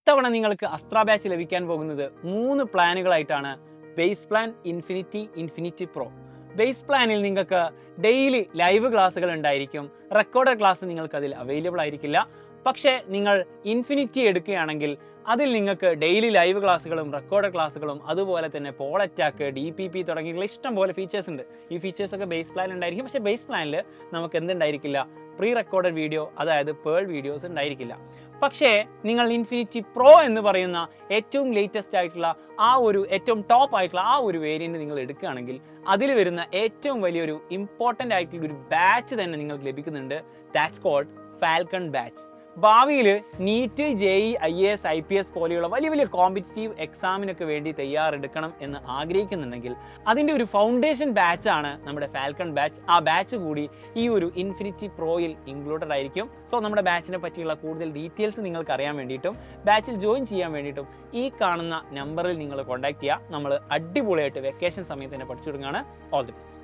ഇത്തവണ നിങ്ങൾക്ക് അസ്ത്ര ബാച്ച് ലഭിക്കാൻ പോകുന്നത് 3 പ്ലാനുകളായിട്ടാണ്. Base plan, infinity, infinity pro. Base പ്ലാനിൽ നിങ്ങൾക്ക് ഡെയിലി ലൈവ് ക്ലാസ്സുകൾ ഉണ്ടായിരിക്കും. റെക്കോർഡഡ് ക്ലാസ് നിങ്ങൾക്ക് അതിൽ അവൈലബിൾ ആയിരിക്കില്ല. പക്ഷേ നിങ്ങൾ ഇൻഫിനിറ്റി എടുക്കുകയാണെങ്കിൽ അതിൽ നിങ്ങൾക്ക് ഡെയിലി ലൈവ് ക്ലാസ്സുകളും റെക്കോർഡഡ് ക്ലാസ്സുകളും അതുപോലെ തന്നെ പോൾ അറ്റാക്ക്, DPP തുടങ്ങിയുള്ള ഇഷ്ടം പോലെ ഫീച്ചേഴ്സ് ഉണ്ട്. ഈ ഫീച്ചേഴ്സൊക്കെ ബേസ് പ്ലാനിൽ ഉണ്ടായിരിക്കും. പക്ഷേ ബേസ് പ്ലാനിൽ നമുക്ക് എന്തുണ്ടായിരിക്കില്ല? പ്രീ റെക്കോർഡഡ് വീഡിയോ, അതായത് പേൾ വീഡിയോസ് ഉണ്ടായിരിക്കില്ല. പക്ഷേ നിങ്ങൾ ഇൻഫിനിറ്റി പ്രോ എന്ന് പറയുന്ന ഏറ്റവും ലേറ്റസ്റ്റ് ആയിട്ടുള്ള ഏറ്റവും ടോപ്പ് ആയിട്ടുള്ള വേരിയൻറ്റ് നിങ്ങൾ എടുക്കുകയാണെങ്കിൽ അതിൽ വരുന്ന ഏറ്റവും വലിയൊരു ഇമ്പോർട്ടൻ്റ് ആയിട്ടുള്ള ഒരു ബാച്ച് തന്നെ നിങ്ങൾക്ക് ലഭിക്കുന്നുണ്ട്. That's called falcon batch. ഭാവിയിൽ നീറ്റ്, JEE, IAS, IPS പോലെയുള്ള വലിയ കോമ്പറ്റീറ്റീവ് എക്സാമിനൊക്കെ വേണ്ടി തയ്യാറെടുക്കണം എന്ന് ആഗ്രഹിക്കുന്നുണ്ടെങ്കിൽ അതിൻ്റെ ഒരു ഫൗണ്ടേഷൻ ബാച്ചാണ് നമ്മുടെ ഫാൽക്കൺ ബാച്ച്. ആ ബാച്ച് കൂടി ഈ ഒരു ഇൻഫിനിറ്റി പ്രോയിൽ ഇൻക്ലൂഡഡ് ആയിരിക്കും. സോ നമ്മുടെ ബാച്ചിനെ പറ്റിയുള്ള കൂടുതൽ ഡീറ്റെയിൽസ് നിങ്ങൾക്ക് അറിയാൻ വേണ്ടിയിട്ടും ബാച്ചിൽ ജോയിൻ ചെയ്യാൻ വേണ്ടിയിട്ടും ഈ കാണുന്ന നമ്പറിൽ നിങ്ങൾ കോൺടാക്ട് ചെയ്യുക. നമ്മൾ അടിപൊളിയായിട്ട് വെക്കേഷൻ സമയത്ത് തന്നെ പഠിച്ചു തുടങ്ങുകയാണ്. All the best.